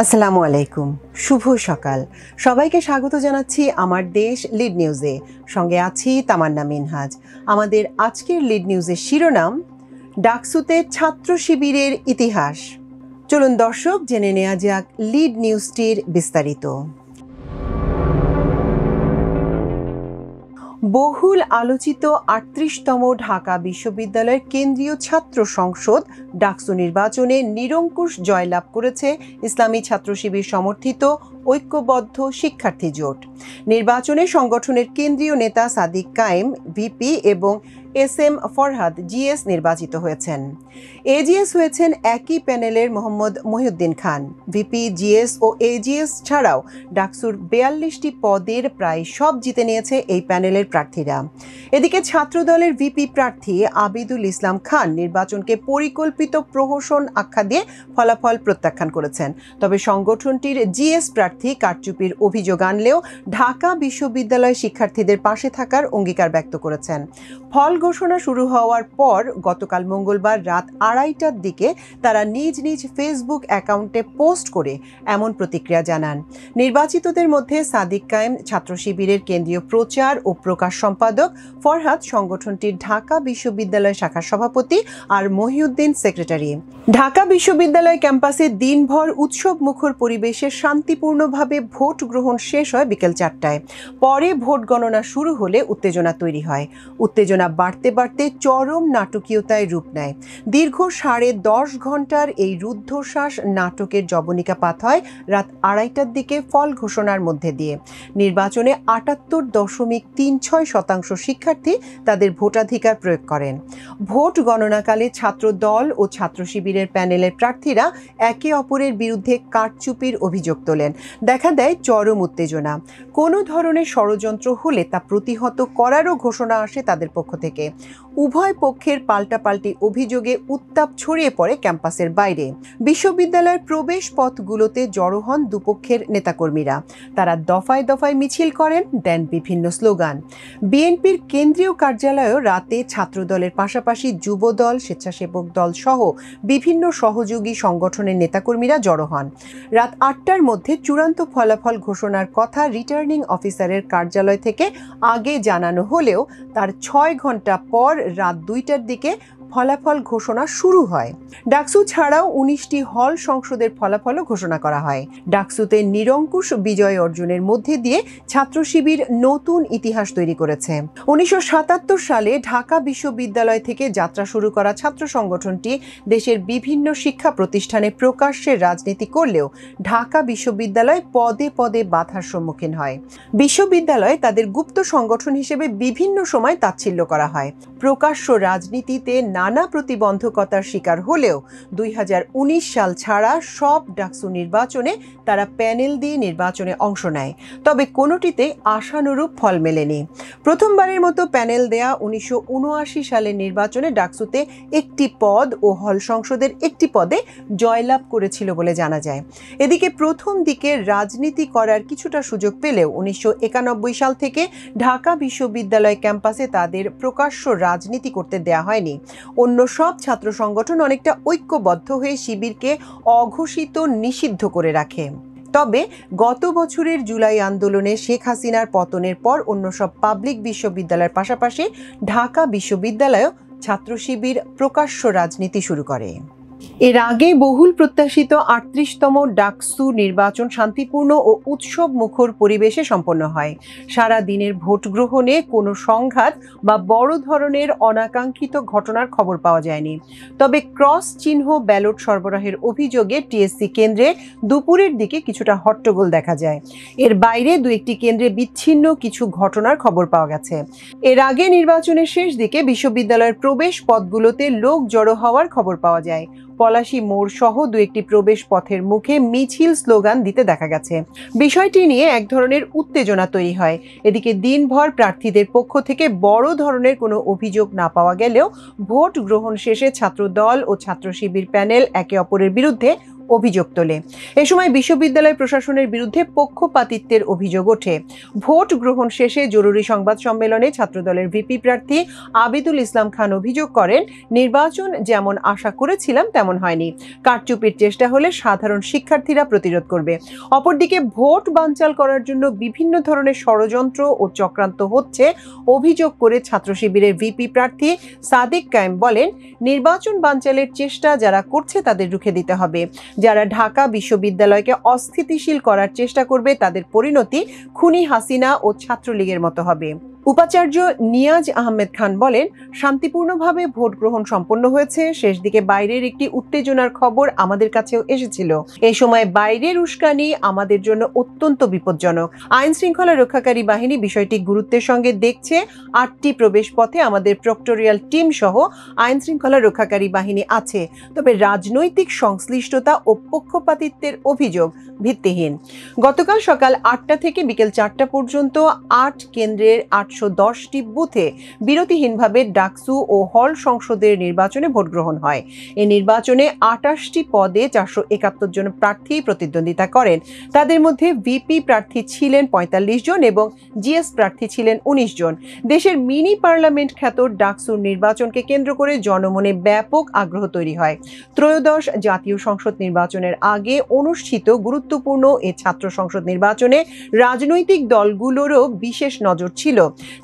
আসসালামু আলাইকুম, শুভ সকাল। সবাইকে স্বাগত জানাচ্ছি আমার দেশ লিড নিউজে। সঙ্গে আছি তামান্না মিনহাজ। আমাদের আজকের লিড নিউজের শিরোনাম, ডাকসুতে ছাত্র শিবিরের ইতিহাস। চলুন দর্শক, জেনে নেওয়া যাক লিড নিউজটির বিস্তারিত। বহুল আলোচিত ৩৮তম ঢাকা বিশ্ববিদ্যালয়ের কেন্দ্রীয় ছাত্র সংসদ ডাকসু নির্বাচনে নিরঙ্কুশ জয়লাভ করেছে ইসলামী ছাত্র শিবির সমর্থিত ঐক্যবদ্ধ শিক্ষার্থী জোট। নির্বাচনে সংগঠনের কেন্দ্রীয় নেতা সাদিক কায়েম ভিপি এবং SM ফরহাদ GS নির্বাচিত হয়েছেন। AGS হয়েছেন একই প্যানেলের মোহাম্মদ মহিউদ্দিন খান। ভিপি, GS ও AGS ছাড়াও ডাকসুর ৪২টি পদের প্রায় সব জিতে নিয়েছে এই প্যানেলের প্রার্থীরা। এদিকে ছাত্রদলের ভিপি প্রার্থী আবিদুল ইসলাম খান নির্বাচনকে পরিকল্পিত প্রহসন আখ্যা দিয়ে ফলাফল প্রত্যাখ্যান করেছেন। তবে সংগঠনটির GS প্রার্থী কারচুপির অভিযোগ আনলেও ঢাকা বিশ্ববিদ্যালয় শিক্ষার্থীদের পাশে থাকার অঙ্গীকার ব্যক্ত করেছেন। ফল ঘোষণা শুরু হওয়ার পর গতকাল মঙ্গলবার রাত ২:৩০টার দিকে তারা নিজ নিজ ফেসবুক অ্যাকাউন্টে পোস্ট করে এমন প্রতিক্রিয়া জানান। নির্বাচিতদের মধ্যে সাদিক কায়েম ছাত্র শিবিরের কেন্দ্রীয় প্রচার ও প্রকাশ সম্পাদক, ফরহাদ সংগঠনটির ঢাকা বিশ্ববিদ্যালয় শাখার সভাপতি আর মহিউদ্দিন সেক্রেটারি। ঢাকা বিশ্ববিদ্যালয় ক্যাম্পাসে দিনভর উৎসব মুখর পরিবেশে শান্তিপূর্ণভাবে ভোট গ্রহণ শেষ হয় বিকেল ৪টায়। পরে ভোট গণনা শুরু হলে উত্তেজনা তৈরি হয়। উত্তেজনা বাড়তে বাড়তে চরম নাটকীয়তায় রূপ নেয়। দীর্ঘ ১০.৫ ঘন্টার এই রুদ্ধশ্বাস নাটকের জবনিকাপাত হয় রাত ২:৩০টার দিকে ফল ঘোষণার মধ্যে দিয়ে। নির্বাচনে ৭৮.৩৬% শিক্ষার্থী তাদের ভোটাধিকার প্রয়োগ করেন। ভোট গণনাকালে ছাত্র দল ও ছাত্র শিবিরের প্যানেলের প্রার্থীরা একে অপরের বিরুদ্ধে কারচুপির অভিযোগ তোলেন। দেখা দেয় চরম উত্তেজনা। কোনো ধরনের ষড়যন্ত্র হলে তা প্রতিহত করারও ঘোষণা আসে তাদের পক্ষ থেকে। উভয় পক্ষের পাল্টাপাল্টি অভিযোগে উত্তাপ ছড়িয়ে পড়ে ক্যাম্পাসের বাইরে। বিশ্ববিদ্যালয়ের প্রবেশ পথগুলোতে জড়ো হন দুপক্ষের নেতাকর্মীরা। তারা দফায় দফায় মিছিল করেন, দেন বিভিন্ন স্লোগান। বিএনপির কেন্দ্রীয় কার্যালয়েও রাতে ছাত্রদলের পাশাপাশি যুবদল, স্বেচ্ছাসেবক দল সহ বিভিন্ন সহযোগী সংগঠনের নেতাকর্মীরা জড়ো হন। রাত ৮টার মধ্যে চূড়ান্ত ফলাফল ঘোষণার কথা রিটার্নিং অফিসারের কার্যালয় থেকে আগে জানানো হলেও তার ৬ ঘন্টা পর রাত ২টার দিকে ফলাফল ঘোষণা শুরু হয়। ডাকসু ছাড়াও ১৯টি হল সংসদের ফলাফলও ঘোষণা করা হয়। ডাকসুতে নিরঙ্কুশ বিজয় অর্জনের মধ্যে দিয়ে ছাত্র শিবির নতুন ইতিহাস তৈরি করেছে। ১৯৭৭ সালে ঢাকা বিশ্ববিদ্যালয় থেকে যাত্রা শুরু করা ছাত্র সংগঠনটি দেশের বিভিন্ন শিক্ষা প্রতিষ্ঠানে প্রকাশ্যে রাজনীতি করলেও ঢাকা বিশ্ববিদ্যালয় পদে পদে বাধার সম্মুখীন হয়। বিশ্ববিদ্যালয় তাদের গুপ্ত সংগঠন হিসেবে বিভিন্ন সময় তাচ্ছিল্য করা হয়। প্রকাশ্য রাজনীতিতে নানা প্রতিবন্ধকতার শিকার হলেও ২০১৯ সাল ছাড়া সব ডাকসু নির্বাচনে তারা প্যানেল দিয়ে নির্বাচনে অংশ নেয়। তবে কোনোটিতে আশানুরূপ ফল মেলেনি। প্রথমবারের মতো প্যানেল দেয়া ১৯৭৯ সালের নির্বাচনে ডাকসুতে একটি পদ ও হল সংসদের একটি পদে জয়লাভ করেছিল বলে জানা যায়। এদিকে প্রথম দিকে রাজনীতি করার কিছুটা সুযোগ পেলেও ১৯৯১ সাল থেকে ঢাকা বিশ্ববিদ্যালয় ক্যাম্পাসে তাদের প্রকাশ্য রাজনীতি করতে দেয়া হয়নি। অন্য সব ছাত্র সংগঠন অনেকটা ঐক্যবদ্ধ হয়ে শিবিরকে অঘোষিত নিষিদ্ধ করে রাখে। তবে গত বছরের জুলাই আন্দোলনে শেখ হাসিনার পতনের পর অন্য সব পাবলিক বিশ্ববিদ্যালয়ের পাশাপাশি ঢাকা বিশ্ববিদ্যালয়েও ছাত্র শিবির প্রকাশ্য রাজনীতি শুরু করে। এর আগে বহুল প্রত্যাশিত ৩৮তম ডাকসু নির্বাচন শান্তিপূর্ণ ও উৎসব মুখর পরিবেশে সম্পন্ন হয়। সারা দিনের ভোট গ্রহণে কোনো সংঘাত বা বড় ধরনের অনাকাঙ্ক্ষিত ঘটনার খবর পাওয়া যায়নি। তবে ক্রস চিহ্ন ব্যালট সরবরাহের অভিযোগে TSC কেন্দ্রে দুপুরের দিকে কিছুটা হট্টগোল দেখা যায়। এর বাইরে দু একটি কেন্দ্রে বিচ্ছিন্ন কিছু ঘটনার খবর পাওয়া গেছে। এর আগে নির্বাচনের শেষ দিকে বিশ্ববিদ্যালয়ের প্রবেশ পথগুলোতে লোক জড়ো হওয়ার খবর পাওয়া যায়। পলাশী মোড় সহ দু একটি প্রবেশ পথের মুখে মিছিল স্লোগান দিতে দেখা গেছে। বিষয়টি নিয়ে এক ধরনের উত্তেজনা তৈরি হয়। এদিকে দিনভর প্রার্থীদের পক্ষ থেকে বড় ধরনের কোনো অভিযোগ না পাওয়া গেলেও ভোট গ্রহণ শেষে ছাত্র দল ও ছাত্র শিবির প্যানেল একে অপরের বিরুদ্ধে অভিযোগ তোলে। এ সময় বিশ্ববিদ্যালয় প্রশাসনের বিরুদ্ধে পক্ষপাতিত্বের অভিযোগ ওঠে। ভোট গ্রহণ শেষে জরুরি সংবাদ সম্মেলনে ছাত্রদলের ভিপি প্রার্থী আবিদুল ইসলাম খান অভিযোগ করেন, নির্বাচন যেমন আশা করেছিলাম তেমন হয়নি। কারচুপির চেষ্টা হলে সাধারণ শিক্ষার্থীরা প্রতিরোধ করবে। অপরদিকে ভোট বানচাল করার জন্য বিভিন্ন ধরনের ষড়যন্ত্র ও চক্রান্ত হচ্ছে অভিযোগ করে ছাত্র শিবিরের ভিপি প্রার্থী সাদিক কায়েম বলেন, নির্বাচন বানচালের চেষ্টা যারা করছে তাদের রুখে দিতে হবে। যারা ঢাকা বিশ্ববিদ্যালয়কে অস্থিতিশীল করার চেষ্টা করবে তাদের পরিণতি খুনি হাসিনা ও ছাত্রলীগের মতো হবে। উপাচার্য নিয়াজ আহমেদ খান বলেন, শান্তিপূর্ণভাবে ভোট গ্রহণ সম্পন্ন হয়েছে। শেষ দিকে বাইরের একটি উত্তেজনার খবর আমাদের কাছেও এসেছিল। এই সময় বাইরের উস্কানি আমাদের জন্য অত্যন্ত বিপজ্জনক। আইন শৃঙ্খলা রক্ষাকারী বাহিনী বিষয়টি গুরুত্বের সঙ্গে দেখছে। 8টি প্রবেশ পথে আমাদের প্রক্টোরিয়াল টিম সহ আইন শৃঙ্খলা রক্ষাকারী বাহিনী আছে। তবে রাজনৈতিক সংশ্লিষ্টতা ও পক্ষপাতিত্বের অভিযোগ ভিত্তিহীন। গতকাল সকাল 8টা থেকে বিকেল 4টা পর্যন্ত 8 কেন্দ্রের 810টি বুথে বিরতিহীনভাবে ডাকসু ও হল সংসদের নির্বাচনে ভোট গ্রহণ হয়। এই নির্বাচনে 28টি পদে 471 জন প্রার্থী প্রতিদ্বন্দ্বিতা করেন। তাদের মধ্যে ভিপি প্রার্থী ছিলেন 45 জন এবং জিএস প্রার্থী ছিলেন 19 জন। দেশের মিনি পার্লামেন্ট খ্যাত ডাকসুর নির্বাচনকে কেন্দ্র করে জনমনে ব্যাপক আগ্রহ তৈরি হয়। ত্রয়োদশ জাতীয় সংসদ নির্বাচনের আগে অনুষ্ঠিত গুরুত্বপূর্ণ এ ছাত্র সংসদ নির্বাচনে রাজনৈতিক দলগুলোরও বিশেষ নজর ছিল।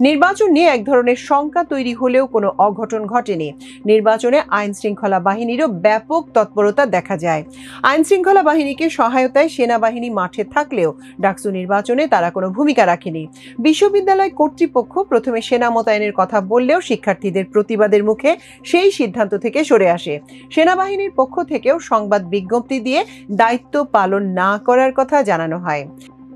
নির্বাচন নিয়ে এক ধরনের শঙ্কা তৈরি হলেও কোনো অঘটন ঘটেনি। নির্বাচনে আইন শৃঙ্খলা বাহিনীরও ব্যাপক তৎপরতা দেখা যায়। আইন শৃঙ্খলা বাহিনীকে সহায়তায় সেনাবাহিনী মাঠে থাকলেও ডাকসু নির্বাচনে তারা কোনো ভূমিকা রাখেনি। বিশ্ববিদ্যালয় কর্তৃপক্ষ প্রথমে সেনা মোতায়েনের কথা বললেও শিক্ষার্থীদের প্রতিবাদের মুখে সেই সিদ্ধান্ত থেকে সরে আসে। সেনাবাহিনীর পক্ষ থেকেও সংবাদ বিজ্ঞপ্তি দিয়ে দায়িত্ব পালন না করার কথা জানানো হয়।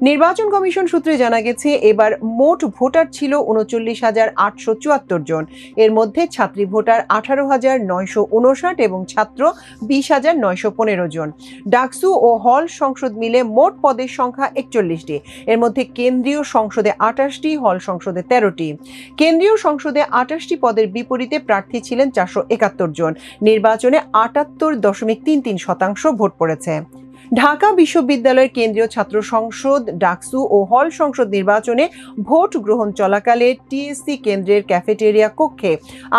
নির্বাচন কমিশন সূত্রে জানা গেছে, এবার মোট ভোটার ছিল 39,874 জন। এর মধ্যে ছাত্রী ভোটার 18,959 এবং ছাত্র 20,915 জন। ডাকসু ও হল সংসদ মিলে মোট পদের সংখ্যা 41টি। এর মধ্যে কেন্দ্রীয় সংসদে 28টি, হল সংসদে 13টি। কেন্দ্রীয় সংসদে 28টি পদের বিপরীতে প্রার্থী ছিলেন 471 জন। নির্বাচনে 78.33% ভোট পড়েছে। ঢাকা বিশ্ববিদ্যালয়ের কেন্দ্রীয় ছাত্র সংসদ, ডাকসু ও হল সংসদ নির্বাচনে ভোট গ্রহণ চলাকালে টিএসসি কেন্দ্রের ক্যাফেটেরিয়া কক্ষে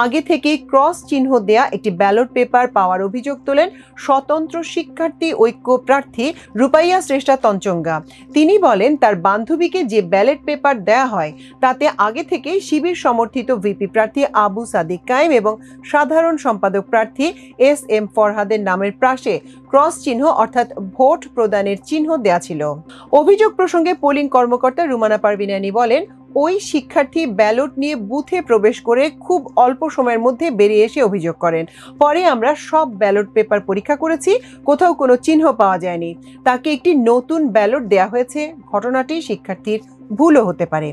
আগে থেকে ক্রস চিহ্ন দেয়া একটি ব্যালট পেপার পাওয়ার অভিযোগ তোলেন স্বতন্ত্র শিক্ষার্থী ঐক্য প্রার্থী রূপাইয়া শ্রেষ্ঠা তঞ্চঙ্গা। তিনি বলেন, তার বান্ধবীকে যে ব্যালট পেপার দেয়া হয় তাতে আগে থেকে শিবির সমর্থিত ভিপি প্রার্থী আবু সাদিক কায়েম এবং সাধারণ সম্পাদক প্রার্থী এস.এম. ফরহাদের নামের পাশে ক্রস চিহ্ন অর্থাৎ ভোট প্রদানের চিহ্ন দেয়া ছিল। অভিযোগ প্রসঙ্গে পোলিং কর্মকর্তা রুমানা পারভিনানি বলেন, ওই শিক্ষার্থী ব্যালট নিয়ে বুথে প্রবেশ করে খুব অল্প সময়ের মধ্যে বেরিয়ে এসে অভিযোগ করেন। পরে আমরা সব ব্যালট পেপার পরীক্ষা করেছি, কোথাও কোনো চিহ্ন পাওয়া যায়নি। তাকে একটি নতুন ব্যালট দেয়া হয়েছে। ঘটনাটি শিক্ষার্থীর ভুলও হতে পারে।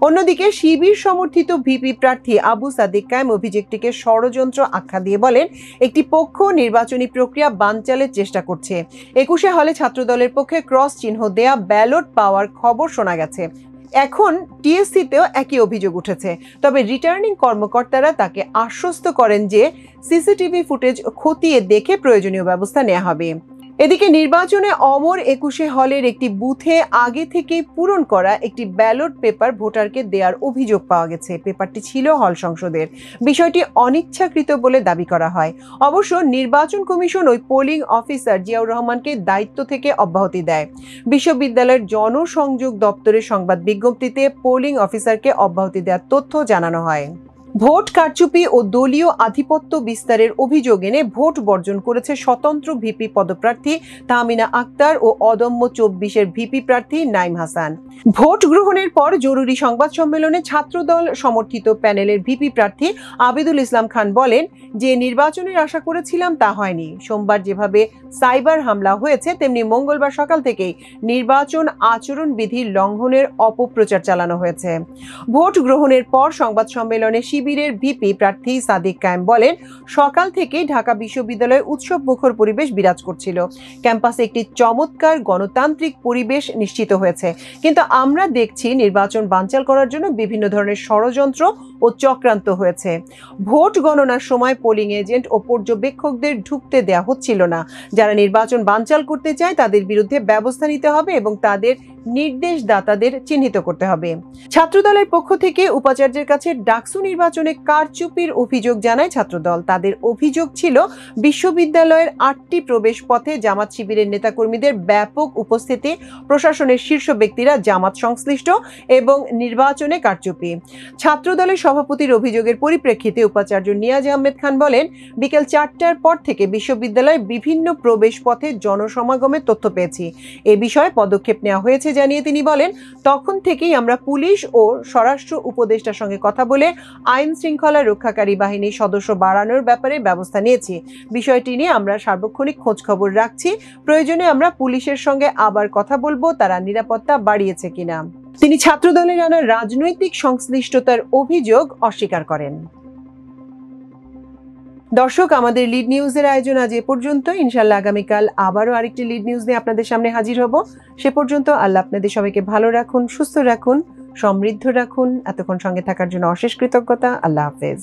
অন্যদিকে শিবির সমর্থিত ভিপি প্রার্থী আবু সাদিক কায়েম অভিযোগটিকে ষড়যন্ত্র আখ্যা দিয়ে বলেন, একটি পক্ষ নির্বাচনী প্রক্রিয়া বানচালের চেষ্টা করছে। 21শে হলে ছাত্রদলের পক্ষে ক্রস চিহ্ন দেয়া ব্যালট পাওয়ার খবর শোনা গেছে। এখন টিএসসিতেও একই অভিযোগ উঠেছে। তবে রিটার্নিং কর্মকর্তারা তাকে আশ্বস্ত করেন যে সিসিটিভি ফুটেজ খতিয়ে দেখে প্রয়োজনীয় ব্যবস্থা নেওয়া হবে। এদিকে নির্বাচনে অমর 21শে হলের একটি বুথে আগে থেকে পূরণ করা একটি ব্যালট পেপার ভোটারকে দেওয়ার অভিযোগ পাওয়া গেছে। পেপারটি ছিল হল সংসদের। বিষয়টি অনিচ্ছাকৃত বলে দাবি করা হয়। অবশ্য নির্বাচন কমিশন ওই পোলিং অফিসার জিয়াউর রহমানকে দায়িত্ব থেকে অব্যাহতি দেয়। বিশ্ববিদ্যালয়ের জনসংযোগ দপ্তরের সংবাদ বিজ্ঞপ্তিতে পোলিং অফিসারকে অব্যাহতি দেওয়ার তথ্য জানানো হয়। ভোট কারচুপি ও দলীয় আধিপত্য বিস্তারের অভিযোগ এনে ভোট বর্জন করেছে স্বতন্ত্র ভিপি পদপ্রার্থী তাহমিনা আক্তার ও অদম্য 24-এর ভিপি প্রার্থী নাইম হাসান। ভোট গ্রহণের পর জরুরি সংবাদ সম্মেলনে ছাত্রদল সমর্থিত প্যানেলের ভিপি প্রার্থী আবিদুল ইসলাম খান বলেন, যে নির্বাচনের আশা করেছিলাম তা হয়নি। সোমবার যেভাবে সাইবার হামলা হয়েছে, তেমনি মঙ্গলবার সকাল থেকেই নির্বাচন আচরণবিধি লঙ্ঘনের অপপ্রচার চালানো হয়েছে। ভোট গ্রহণের পর সংবাদ সম্মেলনে শিবিরের ভিপি প্রার্থী সাদিক কায়েম বলেন, সকাল থেকেই ঢাকা বিশ্ববিদ্যালয়ে উৎসব মুখর পরিবেশ বিরাজ করছিল। ক্যাম্পাসে একটি চমৎকার গণতান্ত্রিক পরিবেশ নিশ্চিত হয়েছে, কিন্তু আমরা দেখছি নির্বাচন বানচাল করার জন্য বিভিন্ন ধরনের ষড়যন্ত্র ও চক্রান্ত হয়েছে। ভোট গণনার সময় পোলিং এজেন্ট ও পর্যবেক্ষকদের ঢুকতে দেওয়া হচ্ছিল না। যারা নির্বাচন বানচাল করতে চায় তাদের বিরুদ্ধে ব্যবস্থা নিতে হবে এবং তাদের নির্দেশদাতাদের চিহ্নিত করতে হবে। ছাত্রদলের পক্ষ থেকে উপাচার্যের কাছে ডাকসু নির্বাচনে কারচুপির অভিযোগ জানায় ছাত্রদল। তাদের অভিযোগ ছিল বিশ্ববিদ্যালয়ের 8টি প্রবেশ পথে জামাত শিবিরের নেতাকর্মীদের ব্যাপক উপস্থিতি, প্রশাসনের শীর্ষ ব্যক্তিরা জামাত সংশ্লিষ্ট এবং নির্বাচনে কারচুপি। ছাত্রদলের সভাপতির অভিযোগের পরিপ্রেক্ষিতে উপাচার্য নিয়াজ আহমেদ খান বলেন, বিকেল 4টার পর থেকে বিশ্ববিদ্যালয়ের বিভিন্ন প্রবেশ পথে জনসমাগমের তথ্য পেয়েছি। এ বিষয়ে পদক্ষেপ নেওয়া হয়েছে জানিয়ে তিনি বলেন, তখন থেকেই আমরা পুলিশ ও স্বরাষ্ট্র উপদেষ্টার সঙ্গে কথা বলে আইন শৃঙ্খলা রক্ষাকারী বাহিনীর সদস্য বাড়ানোর ব্যাপারে ব্যবস্থা নিয়েছি। বিষয়টি নিয়ে আমরা সার্বক্ষণিক খোঁজ খবর রাখছি। প্রয়োজনে আমরা পুলিশের সঙ্গে আবার কথা বলবো তারা নিরাপত্তা বাড়িয়েছে কিনা। তিনি ছাত্রদলের আনা রাজনৈতিক সংশ্লিষ্টতার অভিযোগ অস্বীকার করেন। দর্শক, আমাদের লিড নিউজের আয়োজন আজ এ পর্যন্ত। ইনশাআল্লাহ আগামীকাল আবারও আরেকটি লিড নিউজ নিয়ে আপনাদের সামনে হাজির হব। সে পর্যন্ত আল্লাহ আপনাদের সবাইকে ভালো রাখুন, সুস্থ রাখুন, সমৃদ্ধ রাখুন। এতক্ষণ সঙ্গে থাকার জন্য অশেষ কৃতজ্ঞতা। আল্লাহ হাফেজ।